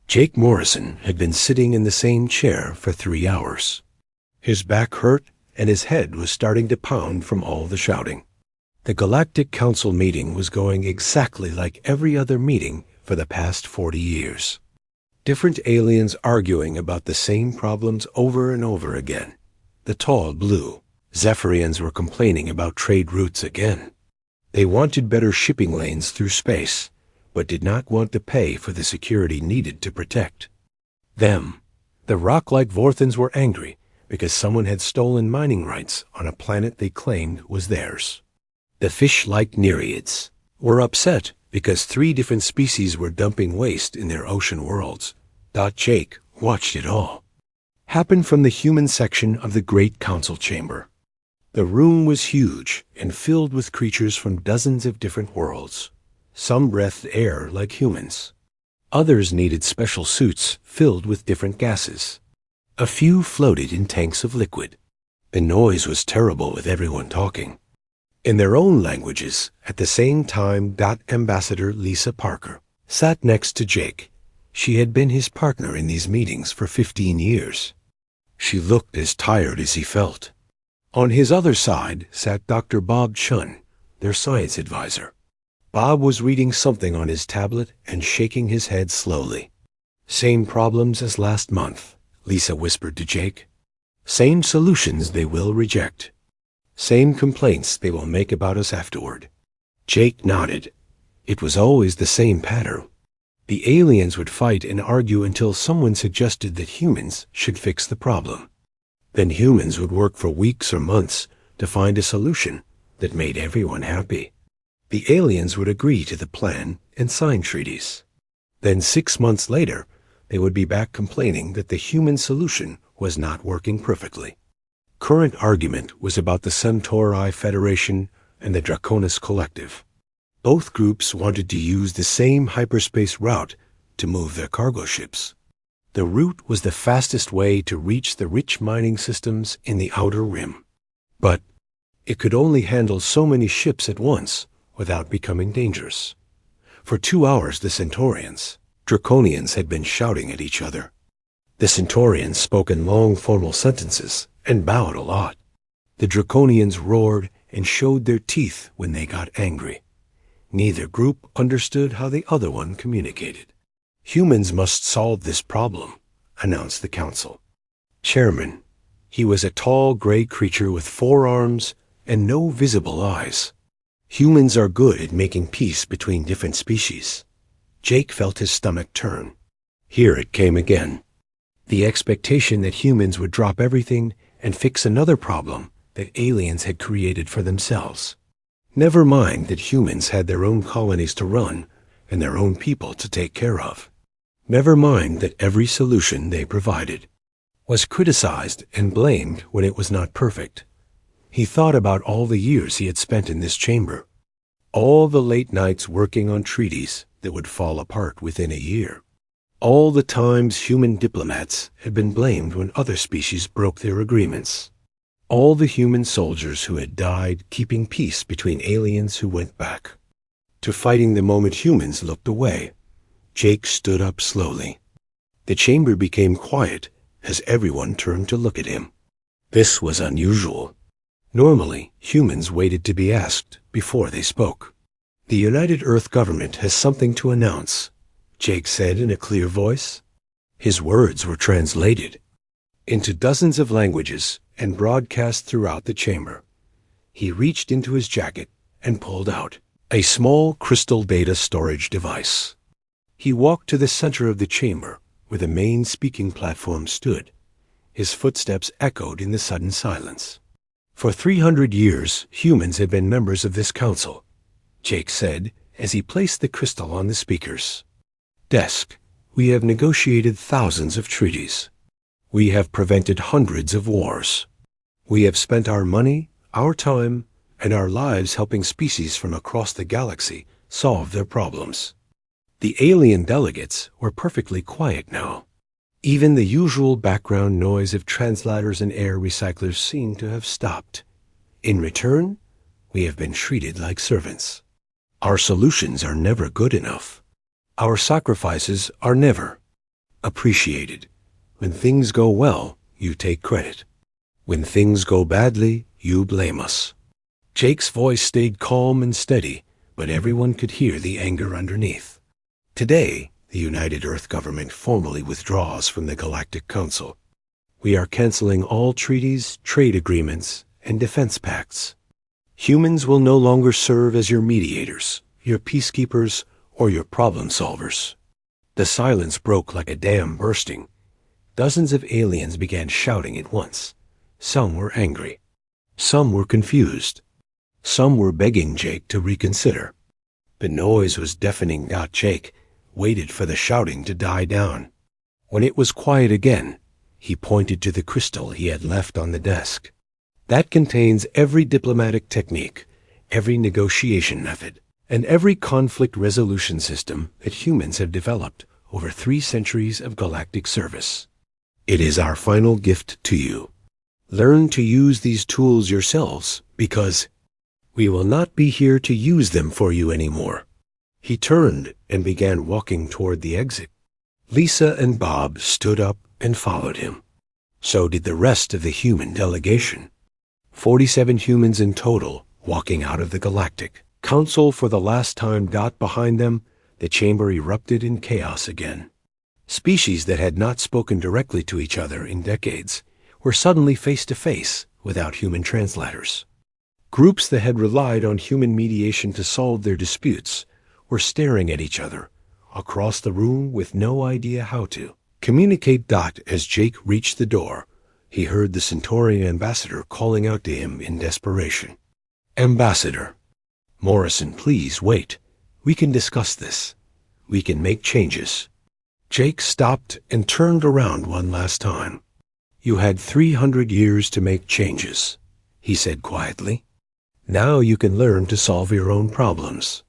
Jake Morrison had been sitting in the same chair for 3 hours. His back hurt, and his head was starting to pound from all the shouting. The Galactic Council meeting was going exactly like every other meeting for the past 40 years. Different aliens arguing about the same problems over and over again. The tall blue Zephyrians were complaining about trade routes again. They wanted better shipping lanes through space, but did not want to pay for the security needed to protect them. The rock-like Vorthans were angry because someone had stolen mining rights on a planet they claimed was theirs. The fish-like Nereids were upset because 3 different species were dumping waste in their ocean worlds. Jake watched it all happen from the human section of the Great Council Chamber. The room was huge and filled with creatures from dozens of different worlds. Some breathed air like humans. Others needed special suits filled with different gases. A few floated in tanks of liquid. The noise was terrible with everyone talking in their own languages. At the same time, Ambassador Lisa Parker sat next to Jake. She had been his partner in these meetings for 15 years. She looked as tired as he felt. On his other side sat Dr. Bob Chun, their science advisor. Bob was reading something on his tablet and shaking his head slowly. "Same problems as last month," Lisa whispered to Jake. "Same solutions they will reject. Same complaints they will make about us afterward." Jake nodded. It was always the same pattern. The aliens would fight and argue until someone suggested that humans should fix the problem. Then humans would work for weeks or months to find a solution that made everyone happy. The aliens would agree to the plan and sign treaties. Then 6 months later, they would be back complaining that the human solution was not working perfectly. Current argument was about the Centauri Federation and the Draconis Collective. Both groups wanted to use the same hyperspace route to move their cargo ships. The route was the fastest way to reach the rich mining systems in the Outer Rim. But it could only handle so many ships at once without becoming dangerous. For 2 hours, the Centaurians, Draconians, had been shouting at each other. The Centaurians spoke in long formal sentences and bowed a lot. The Draconians roared and showed their teeth when they got angry. Neither group understood how the other one communicated. "Humans must solve this problem," announced the council. Chairman, he was a tall gray creature with 4 arms and no visible eyes. "Humans are good at making peace between different species." Jake felt his stomach turn. Here it came again. The expectation that humans would drop everything and fix another problem that aliens had created for themselves. Never mind that humans had their own colonies to run and their own people to take care of. Never mind that every solution they provided was criticized and blamed when it was not perfect. He thought about all the years he had spent in this chamber, all the late nights working on treaties that would fall apart within a year, all the times human diplomats had been blamed when other species broke their agreements, all the human soldiers who had died keeping peace between aliens who went back to fighting the moment humans looked away. Jake stood up slowly. The chamber became quiet as everyone turned to look at him. This was unusual. Normally, humans waited to be asked before they spoke. "The United Earth government has something to announce," Jake said in a clear voice. His words were translated into dozens of languages and broadcast throughout the chamber. He reached into his jacket and pulled out a small crystal data storage device. He walked to the center of the chamber where the main speaking platform stood. His footsteps echoed in the sudden silence. "For 300 years, humans have been members of this council," Jake said as he placed the crystal on the speaker's desk. "We have negotiated thousands of treaties. We have prevented hundreds of wars. We have spent our money, our time, and our lives helping species from across the galaxy solve their problems." The alien delegates were perfectly quiet now. Even the usual background noise of translators and air recyclers seemed to have stopped. "In return, we have been treated like servants. Our solutions are never good enough. Our sacrifices are never appreciated. When things go well, you take credit. When things go badly, you blame us. Jake's voice stayed calm and steady, but everyone could hear the anger underneath. Today, the United Earth government formally withdraws from the Galactic Council. We are canceling all treaties, trade agreements, and defense pacts. Humans will no longer serve as your mediators, your peacekeepers, or your problem solvers. The silence broke like a dam bursting. Dozens of aliens began shouting at once. Some were angry. Some were confused. Some were begging Jake to reconsider. The noise was deafening. Jake waited for the shouting to die down. When it was quiet again, he pointed to the crystal he had left on the desk. That contains every diplomatic technique, every negotiation method, and every conflict resolution system that humans have developed over 3 centuries of galactic service. It is our final gift to you. Learn to use these tools yourselves, because we will not be here to use them for you anymore. He turned and began walking toward the exit. Lisa and Bob stood up and followed him. So did the rest of the human delegation. 47 humans in total walking out of the Galactic Council for the last time. Behind them, the chamber erupted in chaos again. Species that had not spoken directly to each other in decades were suddenly face to face without human translators. Groups that had relied on human mediation to solve their disputes were staring at each other across the room with no idea how to communicate. As Jake reached the door, he heard the Centaurian ambassador calling out to him in desperation. "Ambassador, Morrison, please wait. We can discuss this. We can make changes." Jake stopped and turned around one last time. "You had 300 years to make changes," he said quietly. "Now you can learn to solve your own problems."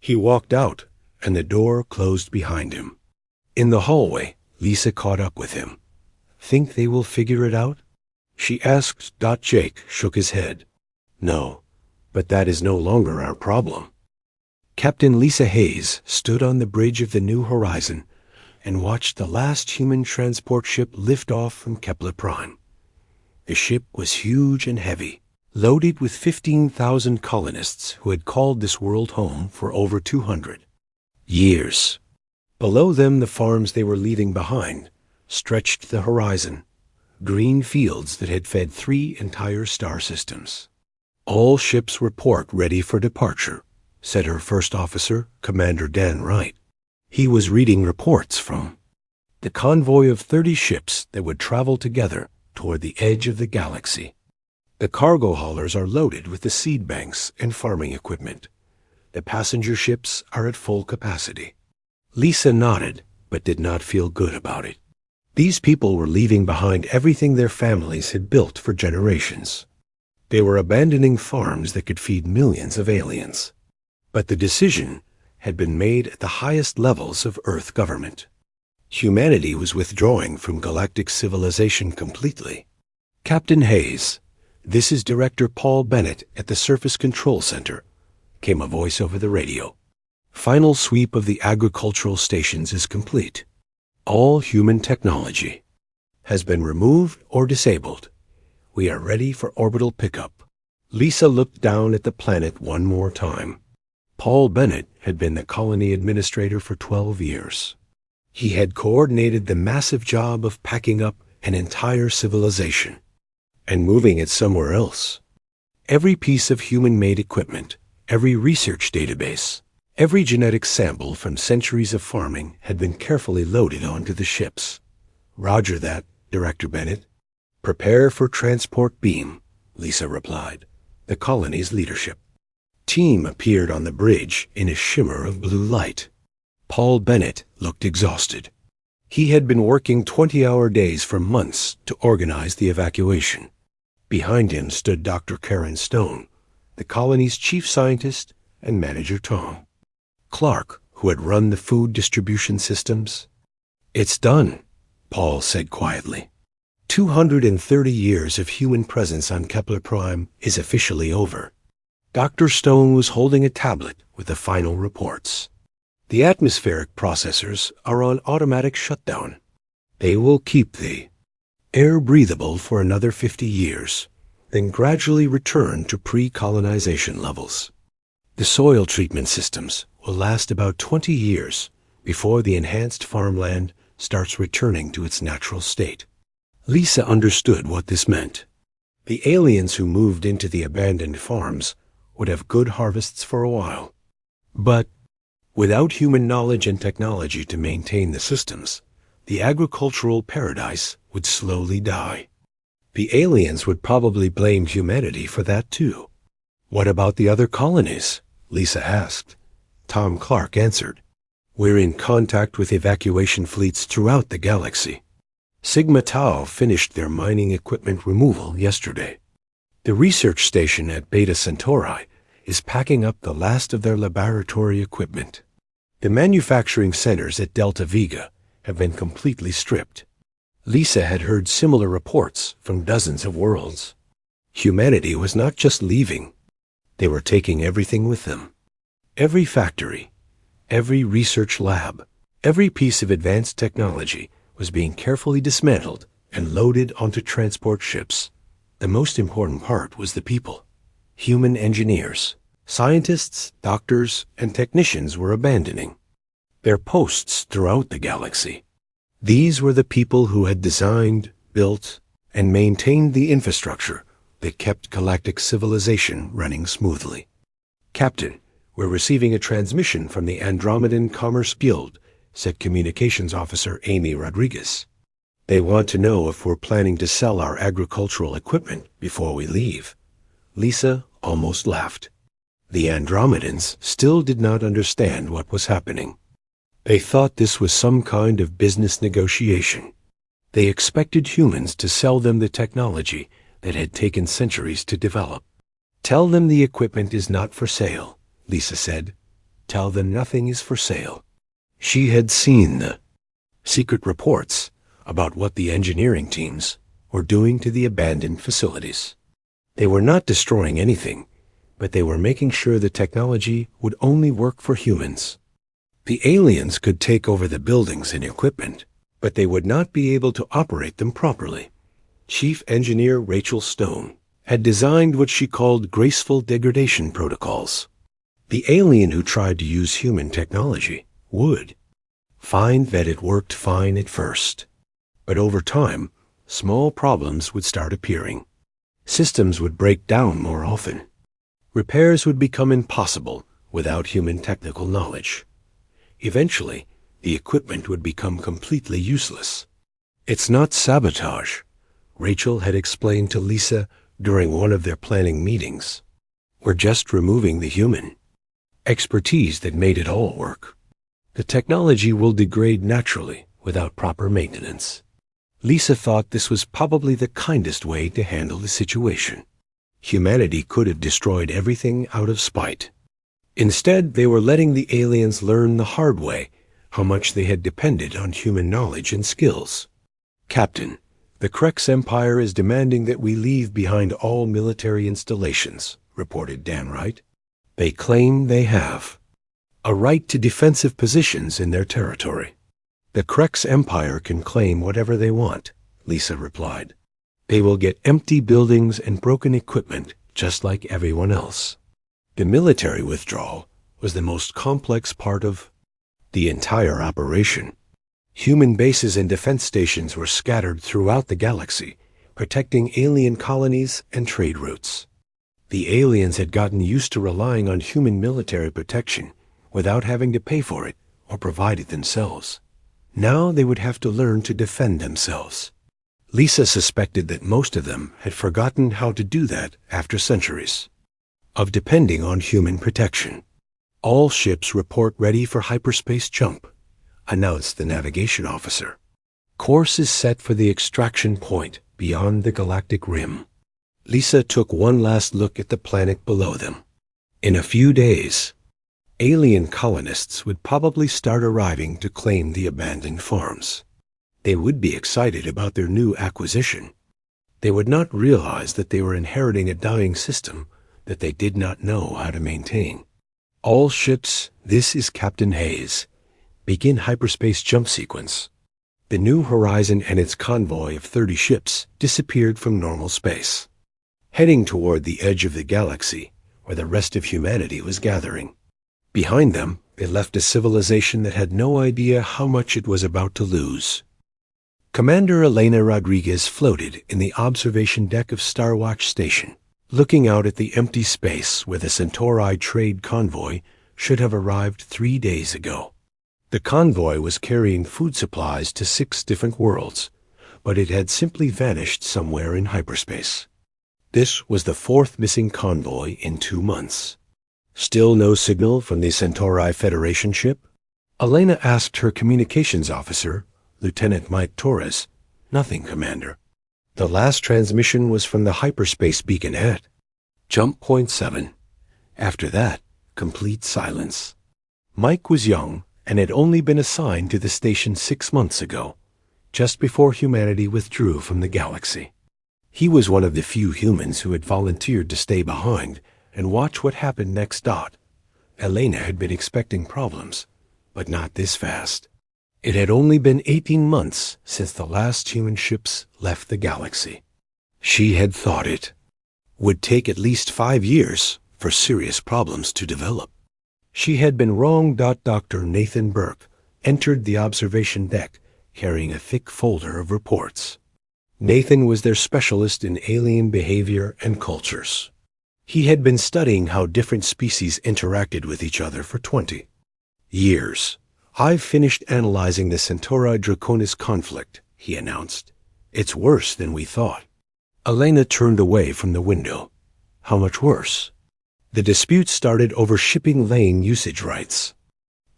He walked out, and the door closed behind him. In the hallway, Lisa caught up with him. "Think they will figure it out?" she asked. Jake shook his head. "No, but that is no longer our problem." Captain Lisa Hayes stood on the bridge of the New Horizon and watched the last human transport ship lift off from Kepler Prime. The ship was huge and heavy, loaded with 15,000 colonists who had called this world home for over 200 years. Below them, the farms they were leaving behind stretched the horizon, green fields that had fed 3 entire star systems. "All ships report ready for departure," said her first officer, Commander Dan Wright. He was reading reports from the convoy of 30 ships that would travel together toward the edge of the galaxy. The cargo haulers are loaded with the seed banks and farming equipment. The passenger ships are at full capacity. Lisa nodded, but did not feel good about it. These people were leaving behind everything their families had built for generations. They were abandoning farms that could feed millions of aliens. But the decision had been made at the highest levels of Earth government. Humanity was withdrawing from galactic civilization completely. "Captain Hayes, this is Director Paul Bennett at the Surface Control Center," came a voice over the radio. "Final sweep of the agricultural stations is complete. All human technology has been removed or disabled. We are ready for orbital pickup." Lisa looked down at the planet one more time. Paul Bennett had been the colony administrator for 12 years. He had coordinated the massive job of packing up an entire civilization and moving it somewhere else. Every piece of human-made equipment, every research database, every genetic sample from centuries of farming had been carefully loaded onto the ships. "Roger that, Director Bennett." "Prepare for transport beam," Lisa replied, the colony's leadership. Team appeared on the bridge in a shimmer of blue light. Paul Bennett looked exhausted. He had been working 20-hour days for months to organize the evacuation. Behind him stood Dr. Karen Stone, the colony's chief scientist and manager Tom. Clark, who had run the food distribution systems. "It's done," Paul said quietly. 230 years of human presence on Kepler Prime is officially over. Dr. Stone was holding a tablet with the final reports. "The atmospheric processors are on automatic shutdown," They will keep the air breathable for another 50 years, then gradually return to pre-colonization levels. The soil treatment systems will last about 20 years before the enhanced farmland starts returning to its natural state. Lisa understood what this meant. The aliens who moved into the abandoned farms would have good harvests for a while. But without human knowledge and technology to maintain the systems, the agricultural paradise would slowly die. The aliens would probably blame humanity for that too. What about the other colonies? Lisa asked. Tom Clark answered. We're in contact with evacuation fleets throughout the galaxy. Sigma Tau finished their mining equipment removal yesterday. The research station at Beta Centauri is packing up the last of their laboratory equipment. The manufacturing centers at Delta Vega have been completely stripped. Lisa had heard similar reports from dozens of worlds. Humanity was not just leaving. They were taking everything with them. Every factory, every research lab, every piece of advanced technology was being carefully dismantled and loaded onto transport ships. The most important part was the people. Human engineers, scientists, doctors, and technicians were abandoning their posts throughout the galaxy. These were the people who had designed, built, and maintained the infrastructure that kept galactic civilization running smoothly. Captain, we're receiving a transmission from the Andromedan Commerce Guild, said Communications Officer Amy Rodriguez. They want to know if we're planning to sell our agricultural equipment before we leave. Lisa almost laughed. The Andromedans still did not understand what was happening. They thought this was some kind of business negotiation. They expected humans to sell them the technology that had taken centuries to develop. Tell them the equipment is not for sale, Lisa said. Tell them nothing is for sale. She had seen the secret reports about what the engineering teams were doing to the abandoned facilities. They were not destroying anything, but they were making sure the technology would only work for humans. The aliens could take over the buildings and equipment, but they would not be able to operate them properly. Chief Engineer Rachel Stone had designed what she called graceful degradation protocols. The alien who tried to use human technology would find that it worked fine at first, but over time, small problems would start appearing. Systems would break down more often. Repairs would become impossible without human technical knowledge. Eventually, the equipment would become completely useless. It's not sabotage, Rachel had explained to Lisa during one of their planning meetings. We're just removing the human expertise that made it all work. The technology will degrade naturally without proper maintenance. Lisa thought this was probably the kindest way to handle the situation. Humanity could have destroyed everything out of spite. Instead, they were letting the aliens learn the hard way how much they had depended on human knowledge and skills. Captain, the Krex Empire is demanding that we leave behind all military installations, reported Dan Wright. They claim they have a right to defensive positions in their territory. The Krex Empire can claim whatever they want, Lisa replied. They will get empty buildings and broken equipment just like everyone else. The military withdrawal was the most complex part of the entire operation. Human bases and defense stations were scattered throughout the galaxy, protecting alien colonies and trade routes. The aliens had gotten used to relying on human military protection without having to pay for it or provide it themselves. Now they would have to learn to defend themselves. Lisa suspected that most of them had forgotten how to do that after centuries of depending on human protection. All ships report ready for hyperspace jump, announced the navigation officer. Course is set for the extraction point beyond the galactic rim. Lisa took one last look at the planet below them. In a few days, alien colonists would probably start arriving to claim the abandoned farms. They would be excited about their new acquisition. They would not realize that they were inheriting a dying system that they did not know how to maintain. All ships, this is Captain Hayes. Begin hyperspace jump sequence. The New Horizon and its convoy of 30 ships disappeared from normal space, heading toward the edge of the galaxy where the rest of humanity was gathering. Behind them, they left a civilization that had no idea how much it was about to lose. Commander Elena Rodriguez floated in the observation deck of Starwatch Station, looking out at the empty space where the Centauri trade convoy should have arrived 3 days ago. The convoy was carrying food supplies to 6 different worlds, but it had simply vanished somewhere in hyperspace. This was the 4th missing convoy in 2 months. Still no signal from the Centauri Federation ship? Elena asked her communications officer, Lieutenant Mike Torres. Nothing, Commander. The last transmission was from the hyperspace beacon at Jump Point 7. After that, complete silence. Mike was young and had only been assigned to the station 6 months ago, just before humanity withdrew from the galaxy. He was one of the few humans who had volunteered to stay behind and watch what happened next. Elena had been expecting problems, but not this fast. It had only been 18 months since the last human ships left the galaxy. She had thought it would take at least 5 years for serious problems to develop. She had been wrong. Dr. Nathan Burke entered the observation deck carrying a thick folder of reports. Nathan was their specialist in alien behavior and cultures. He had been studying how different species interacted with each other for 20 years. "I've finished analyzing the Centauri-Draconis conflict," he announced. "It's worse than we thought." Elena turned away from the window. How much worse? The dispute started over shipping lane usage rights.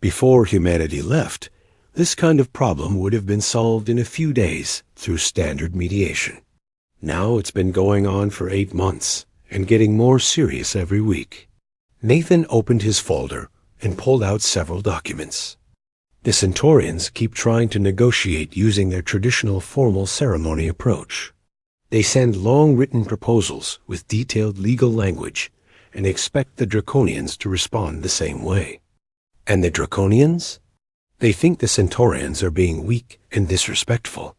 Before humanity left, this kind of problem would have been solved in a few days through standard mediation. Now it's been going on for 8 months and getting more serious every week. Nathan opened his folder and pulled out several documents. The Centaurians keep trying to negotiate using their traditional formal ceremony approach. They send long written proposals with detailed legal language and expect the Draconians to respond the same way. And the Draconians? They think the Centaurians are being weak and disrespectful.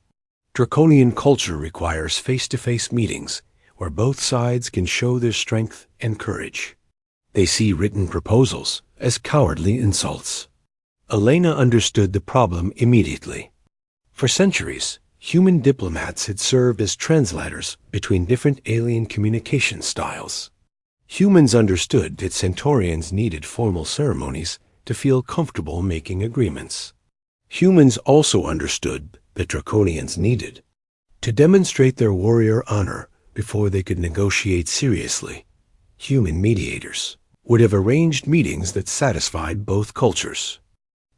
Draconian culture requires face-to-face meetings where both sides can show their strength and courage. They see written proposals as cowardly insults. Elena understood the problem immediately. For centuries, human diplomats had served as translators between different alien communication styles. Humans understood that Centaurians needed formal ceremonies to feel comfortable making agreements. Humans also understood that Draconians needed to demonstrate their warrior honor before they could negotiate seriously. Human mediators would have arranged meetings that satisfied both cultures.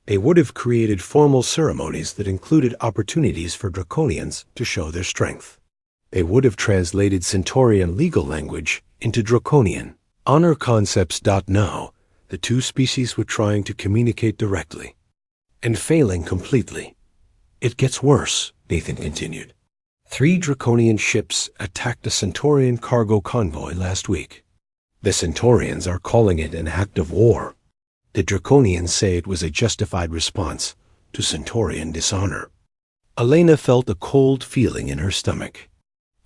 They would have created formal ceremonies that included opportunities for Draconians to show their strength. They would have translated Centaurian legal language into Draconian honor concepts. Now, the two species were trying to communicate directly and failing completely. "It gets worse," Nathan continued. 3 Draconian ships attacked a Centaurian cargo convoy last week. The Centaurians are calling it an act of war. The Draconians say it was a justified response to Centaurian dishonor. Elena felt a cold feeling in her stomach.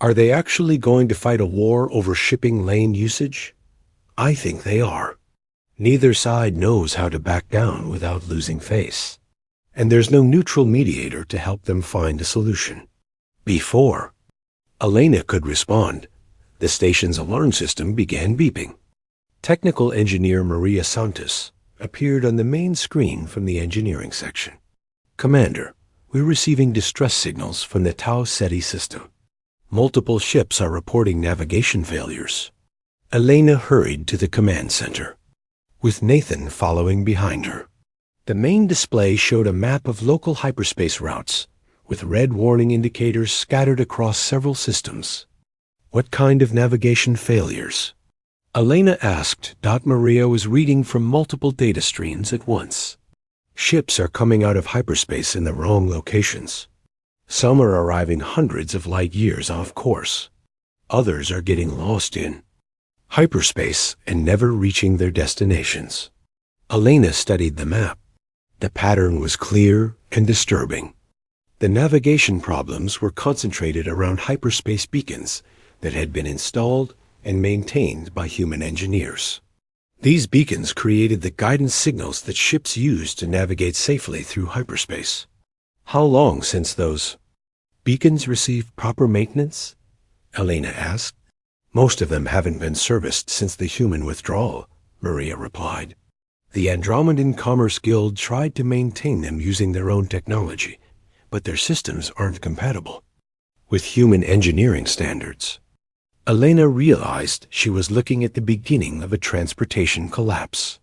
Are they actually going to fight a war over shipping lane usage? I think they are. Neither side knows how to back down without losing face. And there's no neutral mediator to help them find a solution. Before Elena could respond, the station's alarm system began beeping. Technical engineer Maria Santos appeared on the main screen from the engineering section. "Commander, we're receiving distress signals from the Tau Ceti system. Multiple ships are reporting navigation failures." Elena hurried to the command center, with Nathan following behind her. The main display showed a map of local hyperspace routes, with red warning indicators scattered across several systems. "What kind of navigation failures?" Elena asked. Maria was reading from multiple data streams at once. "Ships are coming out of hyperspace in the wrong locations. Some are arriving hundreds of light years off course. Others are getting lost in hyperspace and never reaching their destinations." Elena studied the map. The pattern was clear and disturbing. The navigation problems were concentrated around hyperspace beacons that had been installed and maintained by human engineers. These beacons created the guidance signals that ships used to navigate safely through hyperspace. How long since those beacons received proper maintenance? Elena asked. Most of them haven't been serviced since the human withdrawal, Maria replied. The Andromedan Commerce Guild tried to maintain them using their own technology, but their systems aren't compatible with human engineering standards. Elena realized she was looking at the beginning of a transportation collapse.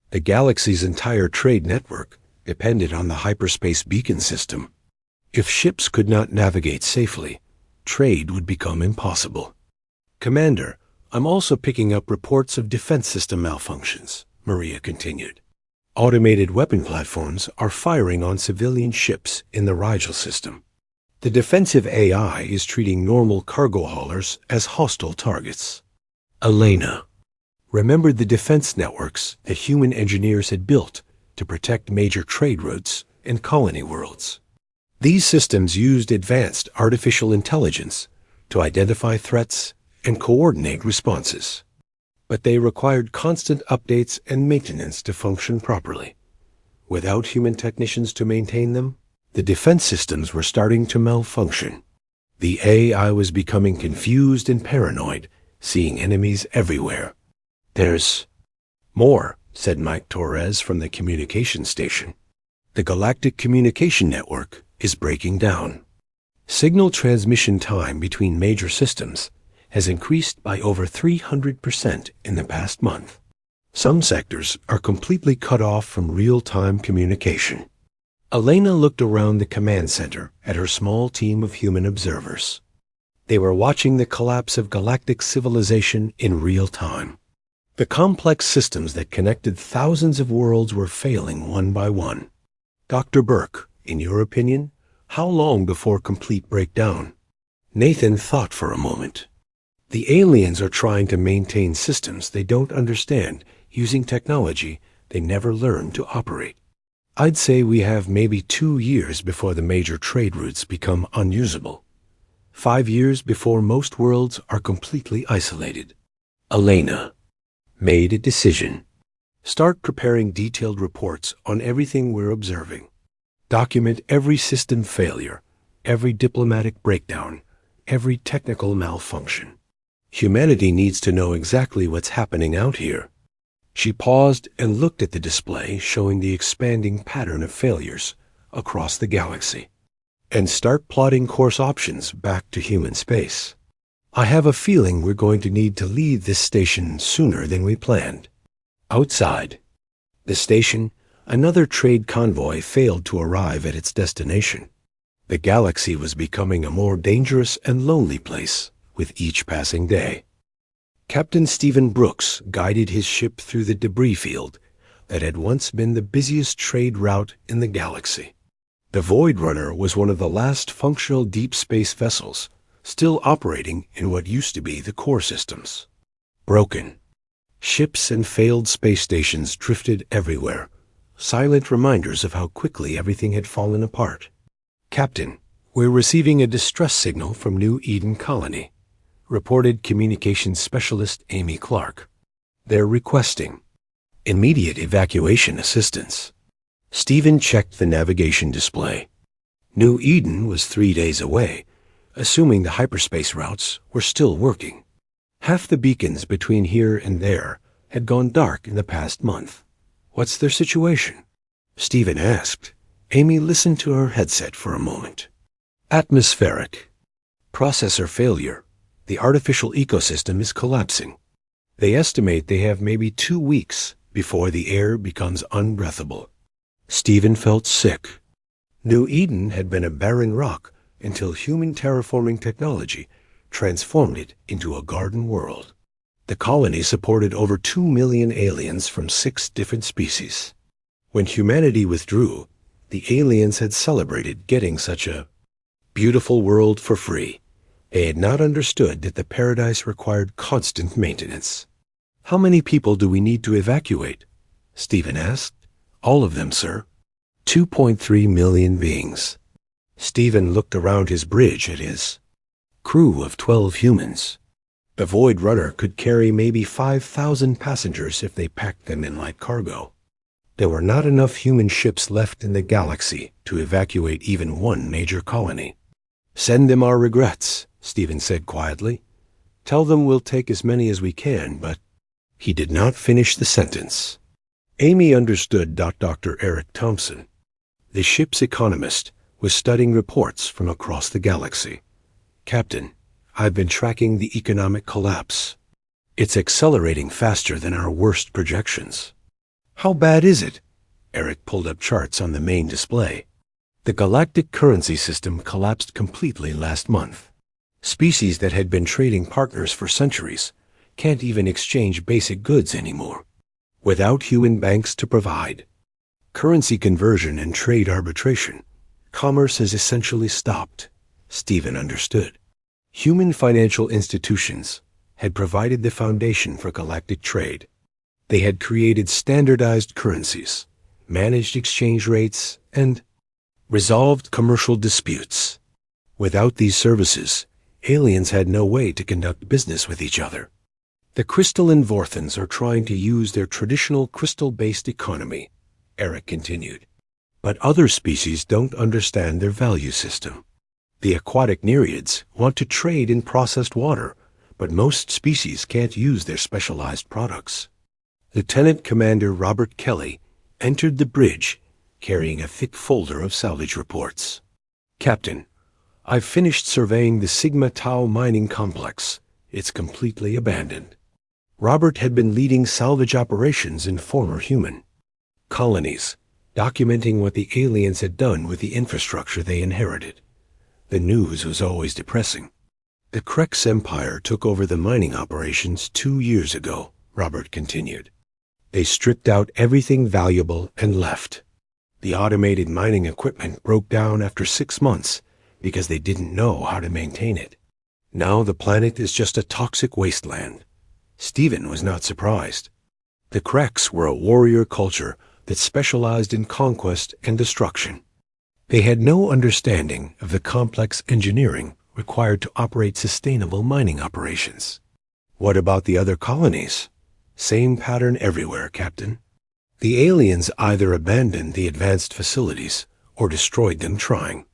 The galaxy's entire trade network depended on the hyperspace beacon system. If ships could not navigate safely, trade would become impossible. Commander, I'm also picking up reports of defense system malfunctions, Maria continued. Automated weapon platforms are firing on civilian ships in the Rigel system. The defensive AI is treating normal cargo haulers as hostile targets. Elena remembered the defense networks that human engineers had built to protect major trade routes and colony worlds. These systems used advanced artificial intelligence to identify threats and coordinate responses. But they required constant updates and maintenance to function properly. Without human technicians to maintain them, the defense systems were starting to malfunction. The AI was becoming confused and paranoid, seeing enemies everywhere. There's more, said Mike Torres from the communication station. The Galactic Communication Network is breaking down. Signal transmission time between major systems has increased by over 300% in the past month. Some sectors are completely cut off from real-time communication. Elena looked around the command center at her small team of human observers. They were watching the collapse of galactic civilization in real time. The complex systems that connected thousands of worlds were failing one by one. Dr. Burke, in your opinion, how long before complete breakdown? Nathan thought for a moment. The aliens are trying to maintain systems they don't understand using technology they never learned to operate. I'd say we have maybe 2 years before the major trade routes become unusable. 5 years before most worlds are completely isolated. Elena made a decision. Start preparing detailed reports on everything we're observing. Document every system failure, every diplomatic breakdown, every technical malfunction. Humanity needs to know exactly what's happening out here. She paused and looked at the display showing the expanding pattern of failures across the galaxy. And start plotting course options back to human space. I have a feeling we're going to need to leave this station sooner than we planned. Outside the station, another trade convoy failed to arrive at its destination. The galaxy was becoming a more dangerous and lonely place with each passing day. Captain Stephen Brooks guided his ship through the debris field that had once been the busiest trade route in the galaxy. The Void Runner was one of the last functional deep space vessels still operating in what used to be the core systems. Broken. Ships and failed space stations drifted everywhere, silent reminders of how quickly everything had fallen apart. Captain, we're receiving a distress signal from New Eden Colony, reported communications specialist Amy Clark. They're requesting immediate evacuation assistance. Stephen checked the navigation display. New Eden was 3 days away, assuming the hyperspace routes were still working. Half the beacons between here and there had gone dark in the past month. What's their situation? Stephen asked. Amy listened to her headset for a moment. Atmospheric. Processor failure. The artificial ecosystem is collapsing. They estimate they have maybe 2 weeks before the air becomes unbreathable. Stephen felt sick. New Eden had been a barren rock until human terraforming technology transformed it into a garden world. The colony supported over 2 million aliens from 6 different species. When humanity withdrew, the aliens had celebrated getting such a beautiful world for free. They had not understood that the paradise required constant maintenance. How many people do we need to evacuate? Stephen asked. All of them, sir. 2.3 million beings. Stephen looked around his bridge at his crew of 12 humans. The Void Runner could carry maybe 5,000 passengers if they packed them in light cargo. There were not enough human ships left in the galaxy to evacuate even one major colony. "Send them our regrets," Stephen said quietly. "Tell them we'll take as many as we can, but—" He did not finish the sentence. Amy understood. Dr. Eric Thompson, the ship's economist, was studying reports from across the galaxy. "Captain, I've been tracking the economic collapse. It's accelerating faster than our worst projections." "How bad is it?" Eric pulled up charts on the main display. "The galactic currency system collapsed completely last month. Species that had been trading partners for centuries can't even exchange basic goods anymore. Without human banks to provide currency conversion and trade arbitration, commerce has essentially stopped." Stephen understood. Human financial institutions had provided the foundation for galactic trade. They had created standardized currencies, managed exchange rates, and resolved commercial disputes. Without these services, aliens had no way to conduct business with each other. "The crystalline Vorthans are trying to use their traditional crystal-based economy," Eric continued. "But other species don't understand their value system. The aquatic Nereids want to trade in processed water, but most species can't use their specialized products." Lieutenant Commander Robert Kelly entered the bridge carrying a thick folder of salvage reports. "Captain, I've finished surveying the Sigma Tau mining complex. It's completely abandoned." Robert had been leading salvage operations in former human colonies, documenting what the aliens had done with the infrastructure they inherited. The news was always depressing. "The Krex Empire took over the mining operations 2 years ago," Robert continued. "They stripped out everything valuable and left. The automated mining equipment broke down after 6 months because they didn't know how to maintain it. Now the planet is just a toxic wasteland." Stephen was not surprised. The Krex were a warrior culture that specialized in conquest and destruction. They had no understanding of the complex engineering required to operate sustainable mining operations. "What about the other colonies?" "Same pattern everywhere, Captain. The aliens either abandoned the advanced facilities or destroyed them trying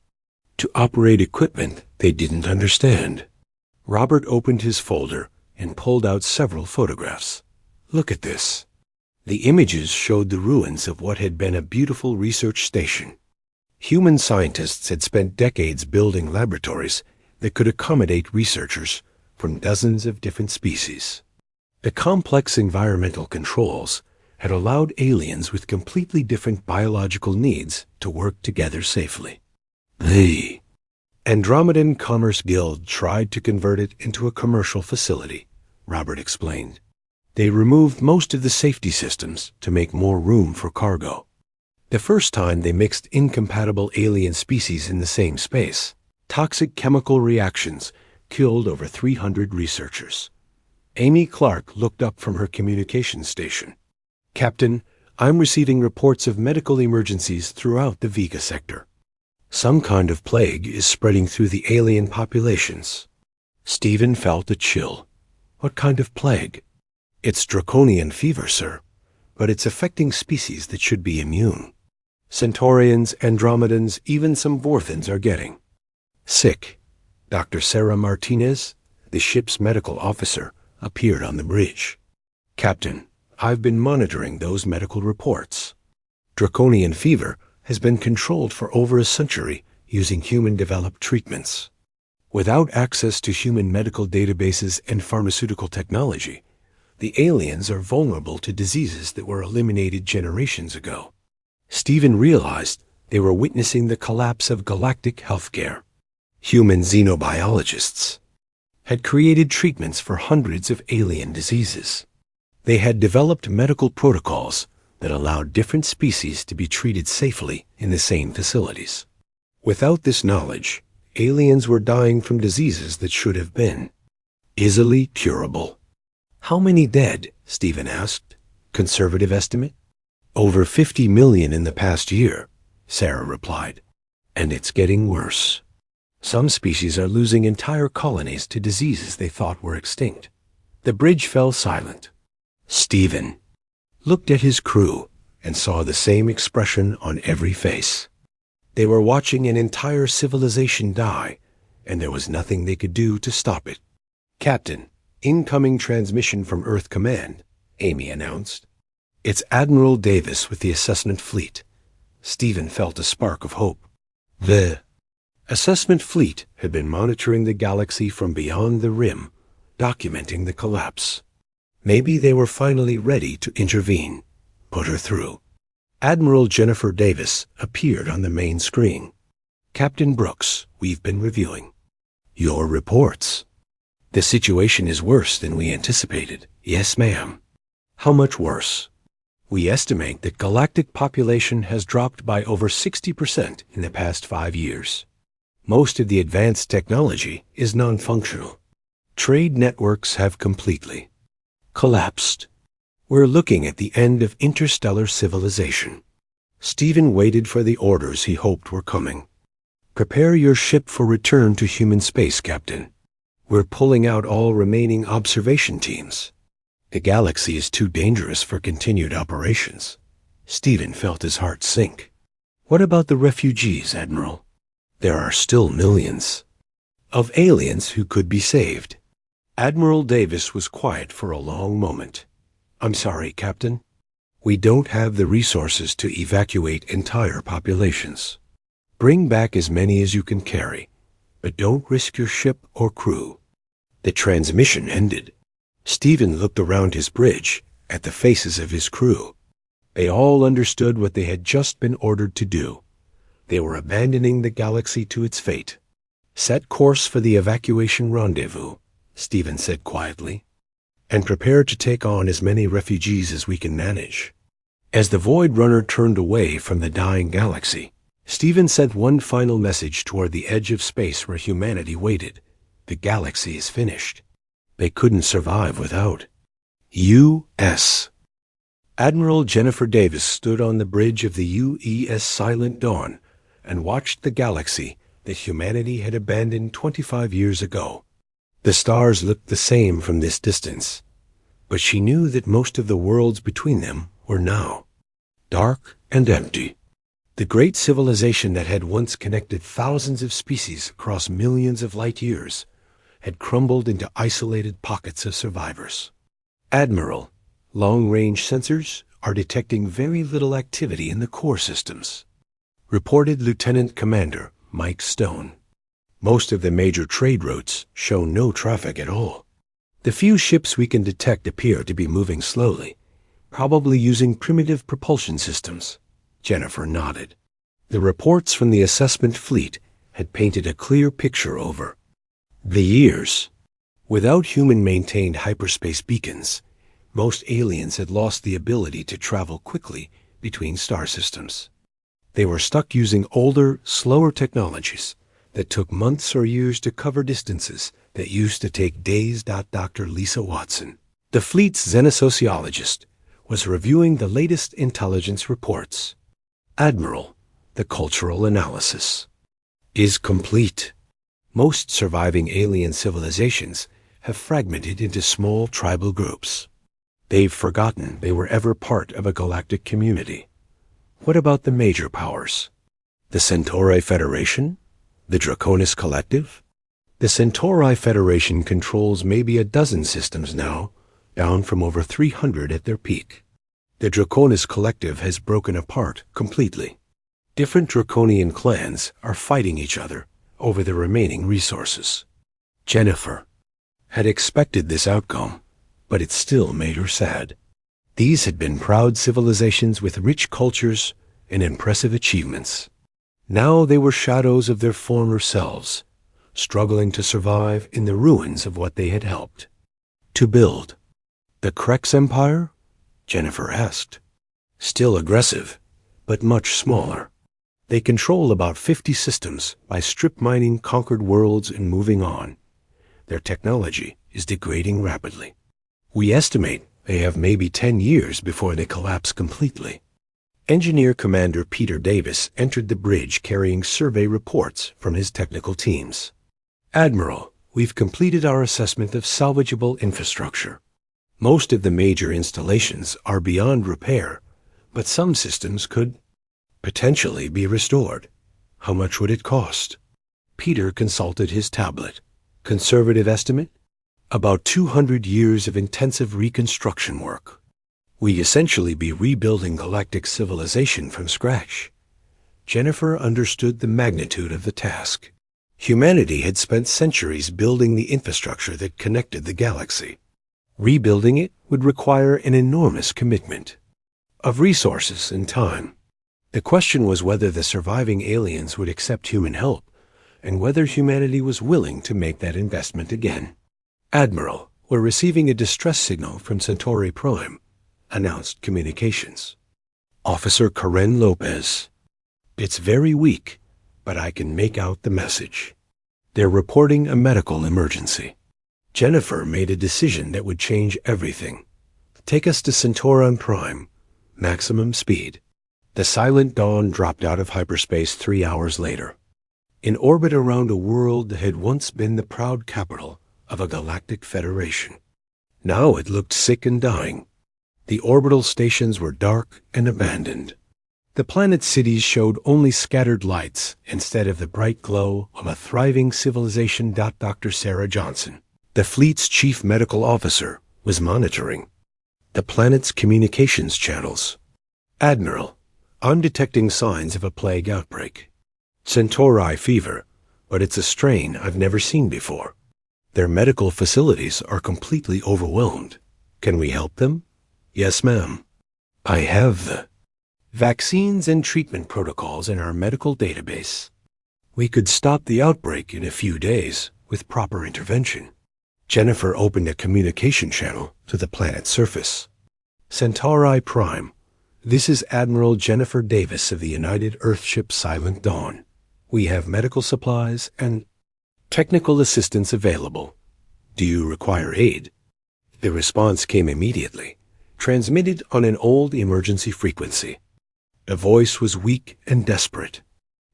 to operate equipment they didn't understand." Robert opened his folder and pulled out several photographs. "Look at this." The images showed the ruins of what had been a beautiful research station. Human scientists had spent decades building laboratories that could accommodate researchers from dozens of different species. The complex environmental controls had allowed aliens with completely different biological needs to work together safely. The Andromedan Commerce Guild tried to convert it into a commercial facility, Robert explained. They removed most of the safety systems to make more room for cargo. The first time they mixed incompatible alien species in the same space, toxic chemical reactions killed over 300 researchers. Amy Clark looked up from her communications station. "Captain, I'm receiving reports of medical emergencies throughout the Vega sector. Some kind of plague is spreading through the alien populations." Stephen felt a chill. "What kind of plague?" "It's draconian fever, sir, but it's affecting species that should be immune. Centaurians, Andromedans, even some Vorthans are getting sick." Dr. Sarah Martinez, the ship's medical officer, appeared on the bridge. "Captain, I've been monitoring those medical reports. Draconian fever has been controlled for over a century using human-developed treatments. Without access to human medical databases and pharmaceutical technology, the aliens are vulnerable to diseases that were eliminated generations ago." Stephen realized they were witnessing the collapse of galactic healthcare. Human xenobiologists had created treatments for hundreds of alien diseases. They had developed medical protocols that allowed different species to be treated safely in the same facilities. Without this knowledge, aliens were dying from diseases that should have been easily curable. "How many dead?" Stephen asked. "Conservative estimate?" "Over 50 million in the past year," Sarah replied. And it's getting worse. Some species are losing entire colonies to diseases they thought were extinct. The bridge fell silent. Stephen looked at his crew and saw the same expression on every face. They were watching an entire civilization die, and there was nothing they could do to stop it. "Captain, incoming transmission from Earth Command," Amy announced. "It's Admiral Davis with the Assessment Fleet." Stephen felt a spark of hope. The Assessment Fleet had been monitoring the galaxy from beyond the rim, documenting the collapse. Maybe they were finally ready to intervene, put her through. Admiral Jennifer Davis appeared on the main screen. "Captain Brooks, we've been reviewing your reports. The situation is worse than we anticipated." "Yes, ma'am." "How much worse?" "We estimate that galactic population has dropped by over 60% in the past 5 years. Most of the advanced technology is non-functional. Trade networks have completely collapsed. We're looking at the end of interstellar civilization." Stephen waited for the orders he hoped were coming. "Prepare your ship for return to human space, Captain. We're pulling out all remaining observation teams. The galaxy is too dangerous for continued operations." Stephen felt his heart sink. "What about the refugees, Admiral? There are still millions of aliens who could be saved." Admiral Davis was quiet for a long moment. "I'm sorry, Captain. We don't have the resources to evacuate entire populations. Bring back as many as you can carry, but don't risk your ship or crew." The transmission ended. Stephen looked around his bridge at the faces of his crew. They all understood what they had just been ordered to do. They were abandoning the galaxy to its fate. "Set course for the evacuation rendezvous," Stephen said quietly, "and prepare to take on as many refugees as we can manage." As the Void Runner turned away from the dying galaxy, Stephen sent one final message toward the edge of space where humanity waited. "The galaxy is finished. They couldn't survive without U.S." Admiral Jennifer Davis stood on the bridge of the U.S. Silent Dawn and watched the galaxy that humanity had abandoned 25 years ago. The stars looked the same from this distance, but she knew that most of the worlds between them were now dark and empty. The great civilization that had once connected thousands of species across millions of light years had crumbled into isolated pockets of survivors. "Admiral, long-range sensors are detecting very little activity in the core systems," reported Lieutenant Commander Mike Stone. "Most of the major trade routes show no traffic at all. The few ships we can detect appear to be moving slowly, probably using primitive propulsion systems." Jennifer nodded. The reports from the assessment fleet had painted a clear picture over the years. Without human-maintained hyperspace beacons, most aliens had lost the ability to travel quickly between star systems. They were stuck using older, slower technologies that took months or years to cover distances that used to take days. Dr. Lisa Watson, the fleet's xenosociologist, was reviewing the latest intelligence reports. "Admiral, the cultural analysis is complete. Most surviving alien civilizations have fragmented into small tribal groups. They've forgotten they were ever part of a galactic community." "What about the major powers? The Centauri Federation? The Draconis Collective?" "The Centauri Federation controls maybe a dozen systems now, down from over 300 at their peak. The Draconis Collective has broken apart completely. Different Draconian clans are fighting each other over the remaining resources." Jennifer had expected this outcome, but it still made her sad. These had been proud civilizations with rich cultures and impressive achievements. Now they were shadows of their former selves, struggling to survive in the ruins of what they had helped to build. "The Krex Empire?" Jennifer asked. "Still aggressive, but much smaller. They control about 50 systems by strip mining conquered worlds and moving on. Their technology is degrading rapidly. We estimate they have maybe 10 years before they collapse completely." Engineer Commander Peter Davis entered the bridge carrying survey reports from his technical teams. Admiral, we've completed our assessment of salvageable infrastructure. Most of the major installations are beyond repair, but some systems could potentially be restored. How much would it cost? Peter consulted his tablet. Conservative estimate? About 200 years of intensive reconstruction work. We essentially be rebuilding galactic civilization from scratch. Jennifer understood the magnitude of the task. Humanity had spent centuries building the infrastructure that connected the galaxy. Rebuilding it would require an enormous commitment of resources and time. The question was whether the surviving aliens would accept human help, and whether humanity was willing to make that investment again. Admiral, we're receiving a distress signal from Centauri Prime, announced communications. Officer Karen Lopez. It's very weak, but I can make out the message. They're reporting a medical emergency. Jennifer made a decision that would change everything. Take us to Centauran Prime. Maximum speed. The Silent Dawn dropped out of hyperspace 3 hours later. In orbit around a world that had once been the proud capital of a galactic federation. Now it looked sick and dying. The orbital stations were dark and abandoned. The planet's cities showed only scattered lights instead of the bright glow of a thriving civilization. Dr. Sarah Johnson, the fleet's chief medical officer, was monitoring the planet's communications channels. Admiral, I'm detecting signs of a plague outbreak. Centauri fever, but it's a strain I've never seen before. Their medical facilities are completely overwhelmed. Can we help them? Yes, ma'am. I have the vaccines and treatment protocols in our medical database. We could stop the outbreak in a few days with proper intervention. Jennifer opened a communication channel to the planet's surface. Centauri Prime, this is Admiral Jennifer Davis of the United Earthship Silent Dawn. We have medical supplies and technical assistance available. Do you require aid? The response came immediately, transmitted on an old emergency frequency. The voice was weak and desperate.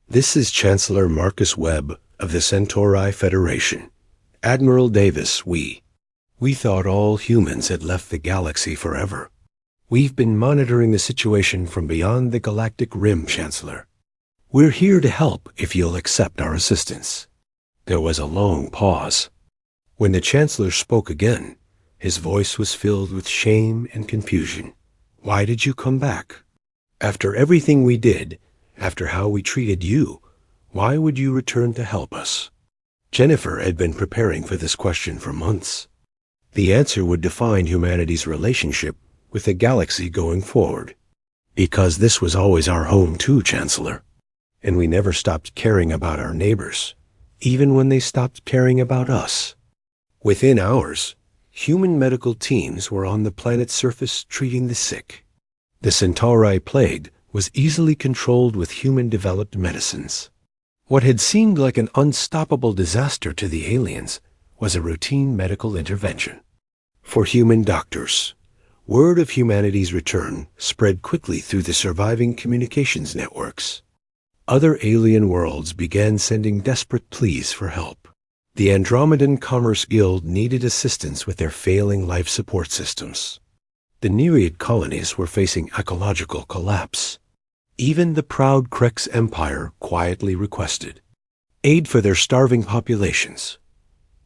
This is Chancellor Marcus Webb of the Centauri Federation. Admiral Davis, we thought all humans had left the galaxy forever. We've been monitoring the situation from beyond the galactic rim, Chancellor. We're here to help if you'll accept our assistance. There was a long pause. When the Chancellor spoke again, his voice was filled with shame and confusion. Why did you come back? After everything we did, after how we treated you, why would you return to help us? Jennifer had been preparing for this question for months. The answer would define humanity's relationship with the galaxy going forward. Because this was always our home too, Chancellor. And we never stopped caring about our neighbors, even when they stopped caring about us. Within hours, human medical teams were on the planet's surface treating the sick. The Centauri plague was easily controlled with human-developed medicines. What had seemed like an unstoppable disaster to the aliens was a routine medical intervention. For human doctors, word of humanity's return spread quickly through the surviving communications networks. Other alien worlds began sending desperate pleas for help. The Andromedan Commerce Guild needed assistance with their failing life support systems. The Nereid colonies were facing ecological collapse. Even the proud Krex Empire quietly requested aid for their starving populations.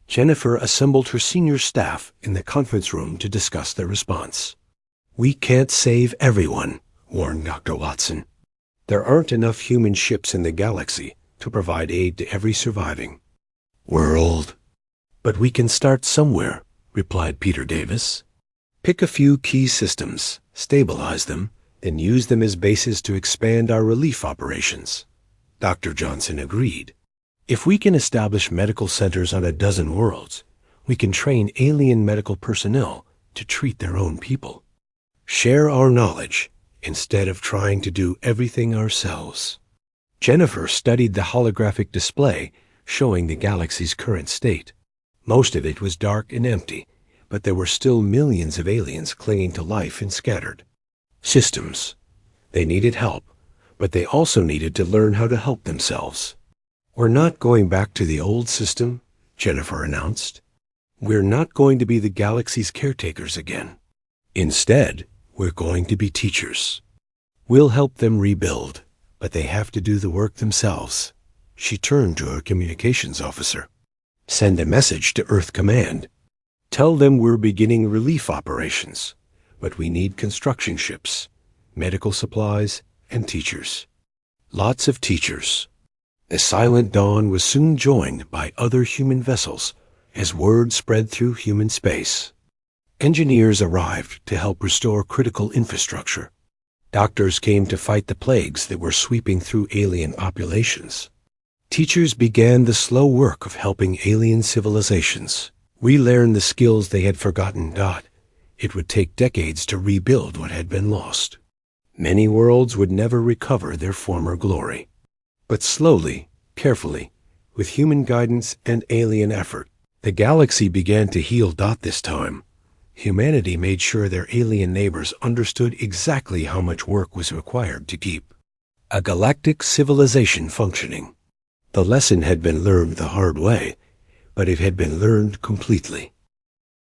Jennifer assembled her senior staff in the conference room to discuss their response. We can't save everyone, warned Dr. Watson. There aren't enough human ships in the galaxy to provide aid to every surviving world. But we can start somewhere, replied Peter Davis. Pick a few key systems, stabilize them, and use them as bases to expand our relief operations. Dr. Johnson agreed. If we can establish medical centers on a dozen worlds, we can train alien medical personnel to treat their own people. Share our knowledge instead of trying to do everything ourselves. Jennifer studied the holographic display showing the galaxy's current state. Most of it was dark and empty, but there were still millions of aliens clinging to life and scattered systems. They needed help, but they also needed to learn how to help themselves. "We're not going back to the old system," Jennifer announced. "We're not going to be the galaxy's caretakers again. Instead, we're going to be teachers. We'll help them rebuild, but they have to do the work themselves." She turned to her communications officer. "Send a message to Earth Command. Tell them we're beginning relief operations, but we need construction ships, medical supplies, and teachers. Lots of teachers." The Silent Dawn was soon joined by other human vessels as word spread through human space. Engineers arrived to help restore critical infrastructure. Doctors came to fight the plagues that were sweeping through alien populations. Teachers began the slow work of helping alien civilizations relearn the skills they had forgotten. It would take decades to rebuild what had been lost. Many worlds would never recover their former glory. But slowly, carefully, with human guidance and alien effort, the galaxy began to heal. This time, humanity made sure their alien neighbors understood exactly how much work was required to keep a galactic civilization functioning. The lesson had been learned the hard way, but it had been learned completely.